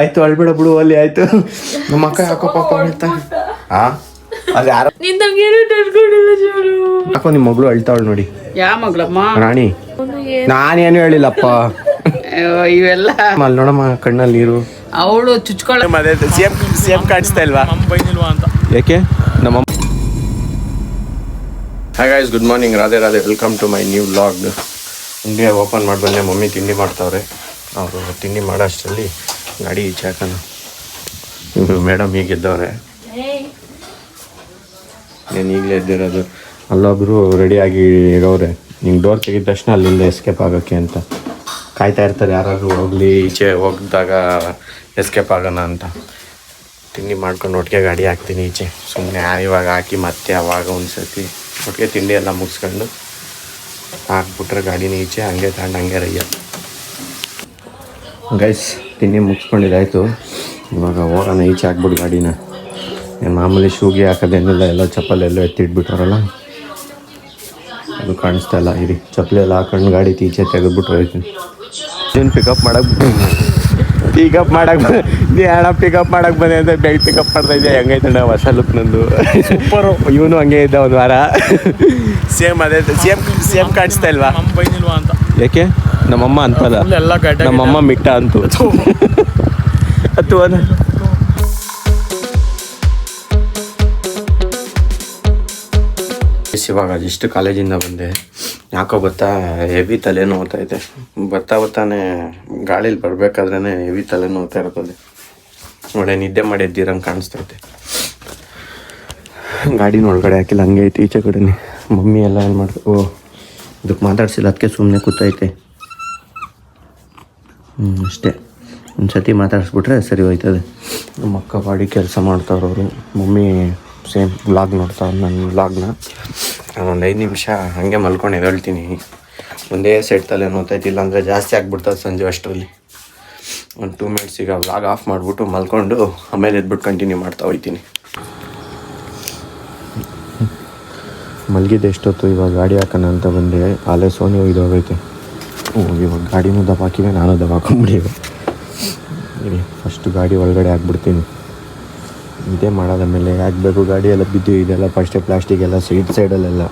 ಆಯ್ತು ಅಳ್ಬೇಡ ಬಿಡು ಅಲ್ಲಿ ಆಯ್ತು ನಮ್ಮ ಅಕ್ಕ ಯಾಕೋ ಪಾಪ ಅಳ್ತಾ ಅದು ಯಾರ ಯಾಕೋ ನಿಮ್ಮ ಮಗಳು ಅಳ್ತಾವಳು ನೋಡಿ. ಯಾವ ಮಗಳಮ್ಮ? ರಾಣಿ. ನಾನೇನು ಹೇಳಿಲ್ಲಪ್ಪ. ಇವೆಲ್ಲ ಅಲ್ಲಿ ನೋಡಮ್ಮ ಕಣ್ಣಲ್ಲಿ ನೀರು. ಅವಳು ಚುಚ್ಕೊಳ್ಳ ಸೇಮ್ ಕಾಣಿಸ್ತಾ ಇಲ್ವಾ ಅಂತ. ಯಾಕೆ ನಮ್ಮ hi guys, good morning, Radhe welcome to my new vlog. ತಿಂಡಿ ಓಪನ್ ಮಾಡಿ ಬಂದೆ. ಮಮ್ಮಿ ತಿಂಡಿ ಮಾಡ್ತಾವ್ರೆ. ಅವರು ತಿಂಡಿ ಮಾಡೋ ಅಷ್ಟರಲ್ಲಿ ಗಾಡಿ ಈಚೆ ಹಾಕೋಣ. ಮೇಡಮ್ ಈಗ ಎದ್ದವ್ರೆ. ನಾನು ಈಗಲೇ ಎದ್ದಿರೋದು. ಅಲ್ಲೊಬ್ರು ರೆಡಿಯಾಗಿ ಇರೋರೆ. ನಿಂಗೆ ಡೋರ್ ತೆಗಿದ ತಕ್ಷಣ ಅಲ್ಲಿಂದ ಎಸ್ಕೇಪ್ ಆಗೋಕ್ಕೆ ಅಂತ ಕಾಯ್ತಾ ಇರ್ತಾರೆ. ಯಾರಾದರೂ ಹೋಗಲಿ ಈಚೆ ಹೋಗಿದಾಗ ಎಸ್ಕೇಪ್ ಆಗೋಣ ಅಂತ. ತಿಂಡಿ ಮಾಡ್ಕೊಂಡು ಒಟ್ಟಿಗೆ ಗಾಡಿ ಹಾಕ್ತೀನಿ ಈಚೆ. ಸುಮ್ಮನೆ ಇವಾಗ ಹಾಕಿ ಮತ್ತೆ ಅವಾಗ ಒಂದು ಸರ್ತಿ ಒಟ್ಟಿಗೆ ತಿಂಡಿ ಎಲ್ಲ ಮುಗಿಸ್ಕೊಂಡು ಹಾಕ್ಬಿಟ್ರೆ ಗಾಡಿನ ಈಚೆ ಹಂಗೆ ತಗೊಂಡು ಹಂಗೆ ರಯ್ಯ. ಗೈಸ್, ತಿಂಡಿ ಮುಗಿಸ್ಕೊಂಡಿದ್ದಾಯಿತು. ಇವಾಗ ಹೋಗೋಣ ಈಚೆ ಹಾಕ್ಬಿಟ್ಟು ಗಾಡಿನ. ಮಾಮೂಲಿ ಶೂಗೆ ಹಾಕೋದೇನಿಲ್ಲ, ಎಲ್ಲ ಚಪ್ಪಲೆಲ್ಲೋ ಎತ್ತಿಟ್ಬಿಟ್ರಲ್ಲ, ಅದು ಕಾಣಿಸ್ತಾ ಇಲ್ಲ. ಇರಿ, ಚಪ್ಪಲೆಲ್ಲ ಹಾಕೊಂಡು ಗಾಡಿ ಈಚೆ ತೆಗೆದ್ಬಿಟ್ಟು ಹೋಗ್ತೀನಿ. ಏನು ಪಿಕಪ್ ಮಾಡಕ್ಕೆ ಬಂದೆ ಅಂತ ಬೆಳ್ ಪಿಕಪ್ ಮಾಡ್ತಾ ಇದ್ದೆ. ಹೆಂಗೈತೆ ಹೊಸ ಲುಕ್ ನಂದು. ಸೂಪರು. ಇವನು ಹಂಗೆ ಇದ್ದ ಒಂದು ವಾರ. ಸೇಮ್ ಅದೇ ಸೇಮ್ ಕಾಣಿಸ್ತಾ ಇಲ್ವಾ ಅಂತ. ಯಾಕೆ ನಮ್ಮಮ್ಮ ಅಂತಲ್ಲ, ನಮ್ಮಮ್ಮ ಮಿಟ್ಟ ಅಂತು ಅದು. ಇವಾಗ ಇಷ್ಟು ಕಾಲೇಜಿಂದ ಬಂದೆ. ಯಾಕೋ ಗೊತ್ತಾ, ಹೆವಿ ತಲೆ ನೋವ್ತೈತೆ. ಬರ್ತಾನೆ ಗಾಳೀಲಿ ಬರಬೇಕಾದ್ರೇ ಹೆವಿ ತಲೆ ನೋವ್ತಾ ಇರ್ತದೆ. ಒಳ್ಳೆ ನಿದ್ದೆ ಮಾಡಿ ಎದ್ದಿರಂಗೆ ಕಾಣಿಸ್ತೈತೆ. ಗಾಡಿನ ಒಳಗಡೆ ಹಾಕಿಲ್ಲ, ಹಂಗೆ ಐತೆ ಈಚೆ ಕಡೆನೇ. ಮಮ್ಮಿ ಎಲ್ಲ ಏನು ಮಾಡ್ತಾರೆ? ಓ, ಇದಕ್ಕೆ ಮಾತಾಡ್ಸಿಲ್ಲ, ಅದಕ್ಕೆ ಸುಮ್ಮನೆ ಕೂತೈತೆ. ಅಷ್ಟೇ, ಒಂದು ಸತಿ ಮಾತಾಡಿಸ್ಬಿಟ್ರೆ ಸರಿ ಹೋಯ್ತದೆ. ನಮ್ಮ ಅಕ್ಕ ಬಾಡಿ ಕೆಲಸ ಮಾಡ್ತಾವ್ರವರು. ಮಮ್ಮಿ ಸೇಮ್ ವ್ಲಾಗ್ ನೋಡ್ತಾವ್ರು ನನ್ನ ವ್ಲಾಗ್ನ. ನಾನೊಂದು 5 ನಿಮಿಷ ಹಾಗೆ ಮಲ್ಕೊಂಡು ಎದ್ದೇಳ್ತೀನಿ. ಒಂದೇ ಸೆಟ್ ತಲೆ ನೋತೈತಿಲ್ಲ ಅಂದರೆ ಜಾಸ್ತಿ ಆಗ್ಬಿಡ್ತದೆ ಸಂಜೆ ಅಷ್ಟರಲ್ಲಿ. ಒಂದು 2 ಮಿನಿಟ್ಸ್ ಈಗ ವ್ಲಾಗ್ ಆಫ್ ಮಾಡಿಬಿಟ್ಟು ಮಲ್ಕೊಂಡು ಆಮೇಲೆ ಎದ್ಬಿಟ್ಟು ಕಂಟಿನ್ಯೂ ಮಾಡ್ತಾ ಹೋಗ್ತೀನಿ. ಮಲಗಿದ್ದು ಎಷ್ಟೊತ್ತು. ಇವಾಗ ಗಾಡಿ ಹಾಕೋಣ ಅಂತ ಬಂದೆ. ಅಲ್ಲೇ ಸೋನಿ ಹೋಗಿದ್ದು ಹೋಗೈತೆ. ಇವಾಗ ಗಾಡಿನೂ ದಬಾಕಿವೆ, ನಾನು ದಬಾಕೊಂಬಿಡಿವೆ. ಫಸ್ಟು ಗಾಡಿ ಒಳಗಡೆ ಹಾಕ್ಬಿಡ್ತೀನಿ. ಇದೇ ಮಾಡೋದ ಮೇಲೆ ಹಾಕಬೇಕು. ಗಾಡಿ ಎಲ್ಲ ಬಿದ್ದು ಇದೆಲ್ಲ ಫಸ್ಟೇ ಪ್ಲಾಸ್ಟಿಕ್ ಎಲ್ಲ ಸೈಡಲ್ಲೆಲ್ಲ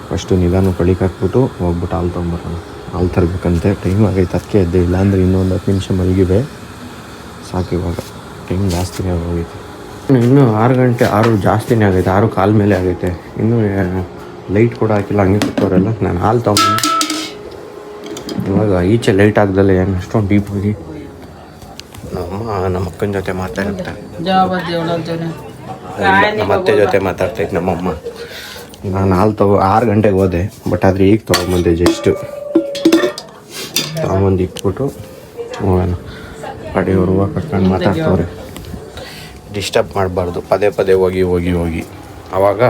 ಫಸ್ಟು ನಿಧಾನ ಕೊಳಿಗೆ ಹಾಕ್ಬಿಟ್ಟು ಹೋಗ್ಬಿಟ್ಟು ಹಾಲು ತೊಗೊಂಬರೋಣ. ಹಾಲು ತರಬೇಕಂತೆ. ಟೈಮ್ ಆಗೈತೆ, ಅದಕ್ಕೆ ಎದ್ದೆ. ಇಲ್ಲಾಂದರೆ ಇನ್ನೊಂದು 10 ನಿಮಿಷ ಮಲಗಿವೆ ಸಾಕು. ಇವಾಗ ಟೈಮ್ ಜಾಸ್ತಿನೇ ಆಗೋಗೈತೆ. ಇನ್ನೂ 6 ಗಂಟೆ, 6 ಜಾಸ್ತಿನೇ ಆಗೈತೆ. 6 ಕಾಲ ಮೇಲೆ ಆಗೈತೆ. ಇನ್ನೂ ಲೈಟ್ ಕೂಡ ಹಾಕಿಲ್ಲ, ಹಂಗೆ ಕೂತವರೆಲ್ಲ. ನಾನು ಹಾಲು ತೊಗೊಂಡು ಇವಾಗ ಈಚೆ ಲೈಟ್ ಆಗ್ದಲ್ಲ ಏನು ಅಷ್ಟೊಂದು ಡೀಪ್ ಹೋಗಿ ನಮ್ಮ ಅಕ್ಕನ ಜೊತೆ ಮಾತಾಡ್ತಾರೆ. ನಮ್ಮ ಅತ್ತೆ ಜೊತೆ ಮಾತಾಡ್ತೈತೆ ನಮ್ಮಮ್ಮ. ನಾನು ಹಾಲು 6 ಗಂಟೆಗೆ ಹೋದೆ, ಬಟ್ ಆದರೆ ಈಗ ತೊಗೊಂಬಂದೆ. ಜಸ್ಟ್ ತೊಗೊಂಬಂದು ಇಟ್ಬಿಟ್ಟು ಹೋಗೋಣ. ಕಡೆಯವ್ರು ಹೂವು ಕಟ್ಕೊಂಡು ಮಾತಾಡ್ತವ್ರೆ. ಡಿಸ್ಟರ್ಬ್ ಮಾಡಬಾರ್ದು. ಪದೇ ಹೋಗಿ ಆವಾಗ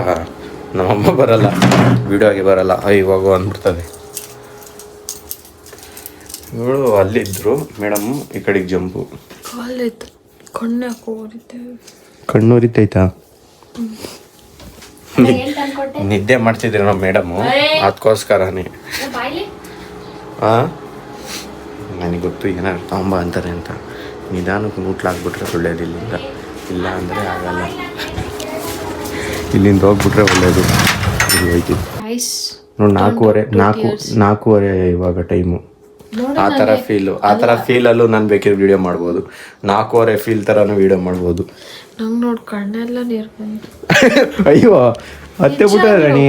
ನಮ್ಮಮ್ಮ ಬರಲ್ಲ, ವಿಡಿಯೋಗೆ ಬರಲ್ಲ. ಇವಾಗ ಅಂದ್ಬಿಡ್ತದೆ. ಇವಳು ಅಲ್ಲಿದ್ದರು ಮೇಡಮ್, ಈ ಕಡೆಗೆ ಜಂಪು. ಕಣ್ಣು ಉರಿತೈತಾ? ನಿದ್ದೆ ಮಾಡ್ತಿದ್ರು ನಾವು ಮೇಡಮು, ಅದಕ್ಕೋಸ್ಕರನೇ. ನನಗೆ ಗೊತ್ತು ಏನಾದ್ರು ತಾಂಬ ಅಂತಾರೆ ಅಂತ. ನಿಧಾನಕ್ಕೆ ಮೂಟ್ಲಾಗ್ಬಿಟ್ರೆ ಒಳ್ಳೇದು. ಇಲ್ಲ ಅಂದರೆ ಆಗಲ್ಲ. ಇಲ್ಲಿಂದ ಹೋಗ್ಬಿಟ್ರೆ ಒಳ್ಳೇದು. ಇಲ್ಲಿ ಹೋಯ್ತೀವಿ ನೋಡಿ. 4:30 ಇವಾಗ ಟೈಮು. ಆ ಥರ ಫೀಲಲ್ಲೂ ನಾನು ಬೇಕಿರೋ ವೀಡಿಯೋ ಮಾಡ್ಬೋದು. 4:30 ಫೀಲ್ ಥರನೂ ವೀಡಿಯೋ ಮಾಡ್ಬೋದು. ನಂಗೆ ನೋಡಿ ಕಣ್ಣೆಲ್ಲ ನೀರು ಬಂತು. ಅಯ್ಯೋ, ಹತ್ತೆ ಬಿಟ್ಟಾರ ರಾಣಿ.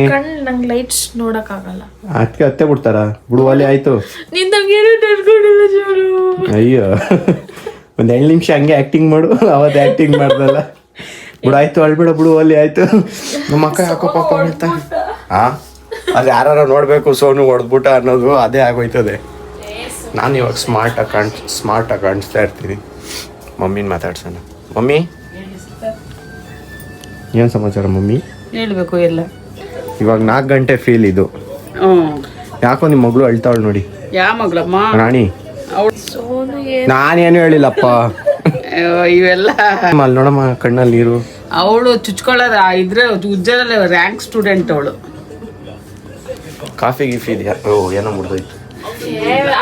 ನಂಗೆ ಲೈಟ್ಸ್ ನೋಡೋಕ್ಕಾಗಲ್ಲ. ಅದಕ್ಕೆ ಹತ್ತೆ ಬಿಡ್ತಾರ ಬಿಡು. ಅಲ್ಲಿ ಆಯಿತು. ಅಯ್ಯೋ, ಒಂದು 2 ನಿಮಿಷ ಹಂಗೆ ಆ್ಯಕ್ಟಿಂಗ್ ಮಾಡು. ಅವತ್ತು ಆ್ಯಕ್ಟಿಂಗ್ ಮಾಡ್ದಲ್ಲ ಬಿಡು. ಆಯಿತು, ಅಳ್ಬೇಡ ಬಿಡು. ಅಲ್ಲಿ ಆಯಿತು. ನಮ್ಮ ಅಕ್ಕ ಯಾಕೋ ಪಾಪ ಅಳ್ತಾ. ಅದು ಯಾರು ನೋಡಬೇಕು ಸೋನು ಹೊಡೆದ್ಬಿಟ್ಟ ಅನ್ನೋದು ಅದೇ ಆಗೋಯ್ತದೆ. ನಾನು ಇವಾಗ ಸ್ಮಾರ್ಟಾಗಿ ಕಾಣಿಸ್ತಾ ಇರ್ತೀನಿ. ಮಮ್ಮಿನ ಮಾತಾಡ್ಸೋಣ. ಮಮ್ಮಿ, ಏನು ಸಮಾಚಾರ ಮಮ್ಮಿ? ಹೇಳ್ಬೇಕು ಎಲ್ಲ. ಇವಾಗ 4 ಗಂಟೆ ಫೀಲ್ ಇದು. ಯಾಕೋ ನಿಮ್ಮ ಮಗಳು ಅಳ್ತಾವಳು ನೋಡಿ. ಯಾವ ಮಗಳಮ್ಮ? ರಾಣಿ. ನಾನೇನು ಹೇಳಿಲ್ಲಪ್ಪ. ಇವೆಲ್ಲ ಅಲ್ಲಿ ನೋಡಮ್ಮ ಕಣ್ಣಲ್ಲಿ ನೀರು. ಅವಳು ಚುಚ್ಕೊಳ್ಳೋದ ಇದ್ರೆ ಉಜ್ಜರಲ್ಲಿ ರ್ಯಾಂಕ್ ಸ್ಟೂಡೆಂಟ್ ಅವಳು. ಕಾಫಿ ಗಿಫಿ ಇದೆಯಾ? ಏನೋ ಮುಡ್ದೋಯ್ತು.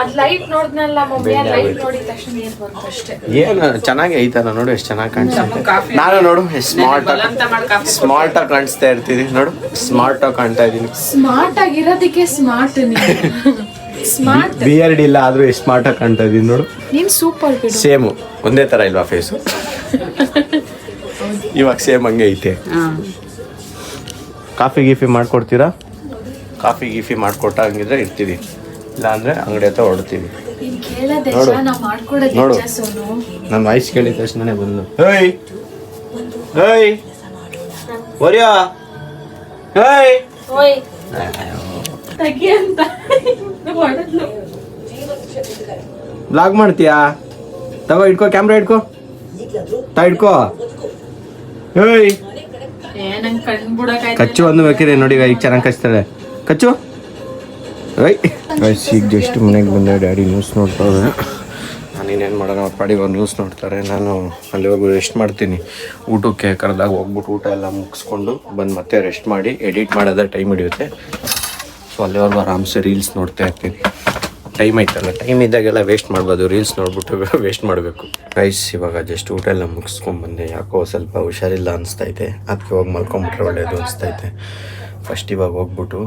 ಅದ್ ಲೈಟ್ ನೋಡ್ನಲ್ಲ ಮಮ್ಮಿ, ಲೈಟ್ ನೋಡಿದ ತಕ್ಷಣ ನೀರ್ ಬಂತು ಅಷ್ಟೇ. ಏನು ಚೆನ್ನಾಗಿ ಐತಲ್ಲ ನೋಡು, ಎಷ್ಟು ಚೆನ್ನಾಗಿ ಕಾಣಿಸುತ್ತೆ. ಕಾಫಿ ನಾನು ನೋಡು ಎಷ್ಟು ಸ್ಮಾರ್ಟ್ ಬಲವಂತ ಮಾಡಿ ಕಾಫಿ ಸ್ಮಾರ್ಟ್ ಆಗಿ ಕಾಣಿಸ್ತಾ ಇರ್ತೀನಿ ನೋಡು, ಸ್ಮಾರ್ಟ್ ಆಗಿ ಕಾಣ್ತಾ ಇದೀನಿ. ಸ್ಮಾರ್ಟ್ ಆಗಿರೋದಕ್ಕೆ ಸ್ಮಾರ್ಟ್ ಸ್ಮಾರ್ಟ್. ಬಿಯರ್ಡ್ ಇಲ್ಲ ಆದ್ರೂ ಎಷ್ಟು ಸ್ಮಾರ್ಟ್ ಆಗಿ ಕಾಣ್ತಾ ಇದೀನಿ ನೋಡು. ನೀನ್ ಸೂಪರ್ ಬಿಡು. ಸೇಮು ಒಂದೇ ತರ ಇಲ್ವಾ ಫೇಸು? ಇವಾಗ ಸೇಮ್ ಹಂಗೆ ಐತೆ. ಹಾಂ ಕಾಫಿ ಗೀಫಿ ಮಾಡ್ಕೊಡ್ತೀರಾ? ಕಾಫಿ ಗೀಫಿ ಮಾಡ್ಕೊಟ್ಟ ಹಂಗಿದ್ರೆ ಇರ್ತೀವಿ, ಇಲ್ಲ ಅಂದ್ರೆ ಅಂಗಡಿ ಹತ್ರ ಹೊಡ್ತೀವಿ. ನೀನ್ ಕೇಳೋದೆ ನೋಡು. ನಾ ಮಾಡ್ಕೊಡೋದು ನೋಡು. ಸೋನು. ನನ್ನ ವಾಯ್ಸ್ ಕೇಳಿದ ತಕ್ಷಣನೇ ಬಂದು ಹೇಯ್ ಹೇಯ್ ಒರಿಯಾ ಹೇಯ್ ಓಯ್ ತಗಿ ಅಂತ ಹೊಡೆದ್ಲು. ಬ್ಲಾಗ್ ಮಾಡ್ತೀಯಾ? ತಗೋ ಇಟ್ಕೋ, ಕ್ಯಾಮ್ರಾ ಇಟ್ಕೋ, ಇಟ್ಕೋ. ಹೇಯ್ ನಂಗೆ ಕಣ್ಬಿಡಕಾಯ್ತು. ಕಚ್ಚು ಒಂದು ಬೇಕಿದೆ ನೋಡಿ, ಈಗ ಚೆನ್ನಾಗಿ ಕಚ್ತಾಳೆ. ಕಚ್ಚು ಈಗ ಜಸ್ಟ್ ಮನೆಗೆ ಬಂದೆ. ಡ್ಯಾಡಿ ನ್ಯೂಸ್ ನೋಡ್ತಾರೆ. ನಾನು ಇನ್ನೇನು ಮಾಡೋಣ, ಅವ್ರ ಪಾಡಿಗೆ ಅವ್ರು ನ್ಯೂಸ್ ನೋಡ್ತಾರೆ. ನಾನು ಅಲ್ಲಿ ಹೋಗಿ ರೆಸ್ಟ್ ಮಾಡ್ತೀನಿ. ಊಟಕ್ಕೆ ಕರೆದಾಗ ಹೋಗ್ಬಿಟ್ಟು ಊಟ ಎಲ್ಲ ಮುಗಿಸ್ಕೊಂಡು ಬಂದು ಮತ್ತೆ ರೆಸ್ಟ್ ಮಾಡಿ ಎಡಿಟ್ ಮಾಡೋದೇ ಟೈಮ್ ಹಿಡಿಯುತ್ತೆ. ಸೊ ಅಲ್ಲಿವರೆಗೂ ಆರಾಮ್ಸೆ ರೀಲ್ಸ್ ನೋಡ್ತಾ ಇರ್ತೀನಿ. ಟೈಮ್ ಐತಲ್ಲ, ಟೈಮ್ ಇದ್ದಾಗೆಲ್ಲ ವೇಸ್ಟ್ ಮಾಡ್ಬೋದು, ರೀಲ್ಸ್ ನೋಡ್ಬಿಟ್ಟು ವೇಸ್ಟ್ ಮಾಡಬೇಕು. ಗೈಸ್ ಇವಾಗ ಜಸ್ಟ್ ಊಟ ಎಲ್ಲ ಮುಗಿಸ್ಕೊಂಡ್ಬಂದೆ. ಯಾಕೋ ಸ್ವಲ್ಪ ಹುಷಾರಿಲ್ಲ ಅನಿಸ್ತೈತೆ, ಅದಕ್ಕೆ ಹೋಗಿ ಮಲ್ಕೊಂಬಿಟ್ರೆ ಒಳ್ಳೇದು ಅನಿಸ್ತೈತೆ. ಫಸ್ಟ್ ಇವಾಗ ಹೋಗ್ಬಿಟ್ಟು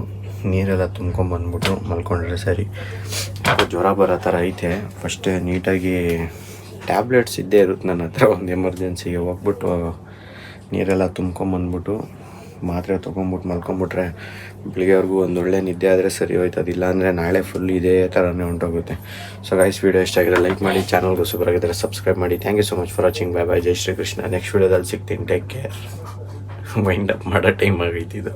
ನೀರೆಲ್ಲ ತುಂಬ್ಕೊಂಬಂದ್ಬಿಟ್ಟು ಮಲ್ಕೊಂಡ್ರೆ ಸರಿ. ಯಾಕೋ ಜ್ವರ ಬರೋ ಥರ ಐತೆ. ಫಸ್ಟೇ ನೀಟಾಗಿ ಟ್ಯಾಬ್ಲೆಟ್ಸ್ ಇದ್ದೇ ಇರುತ್ತೆ ನನ್ನ ಹತ್ರ, ಒಂದು ಎಮರ್ಜೆನ್ಸಿಗೆ ಹೋಗ್ಬಿಟ್ಟು ನೀರೆಲ್ಲ ತುಂಬ್ಕೊಂಬಂದ್ಬಿಟ್ಟು ಮಾತ್ರೆ ತೊಗೊಂಬಿಟ್ಟು ಮಲ್ಕೊಂಬಿಟ್ರೆ ಬೆಳಿಗ್ಗೆವರೆಗೂ ಒಂದು ಒಳ್ಳೆ ನಿದ್ದೆ ಆದರೆ ಸರಿ ಹೋಯ್ತದೆ. ಇಲ್ಲಾಂದರೆ ನಾಳೆ ಫುಲ್ ಇದೇ ಥರನೇ ಹೊಂಟೋಗುತ್ತೆ. ಸೊ ಗೈಸ್ ವಿಡಿಯೋ ಇಷ್ಟ ಆಗಿದ್ರೆ ಲೈಕ್ ಮಾಡಿ, ಚಾನಲ್ಗೂ ಸೂಪರ್ ಆಗಿದ್ದರೆ ಸಬ್ಸ್ಕ್ರೈಬ್ ಮಾಡಿ. Thank you so much for watching. Bye bye, ಜೈ ಶ್ರೀ ಕೃಷ್ಣ. ನೆಕ್ಸ್ಟ್ ವಿಡಿಯೋದಲ್ಲಿ ಸಿಗ್ತೀನಿ. Take care. ವೈಂಡ್ ಅಪ್ ಮಾಡೋ ಟೈಮ್ ಆಗೈತಿದು.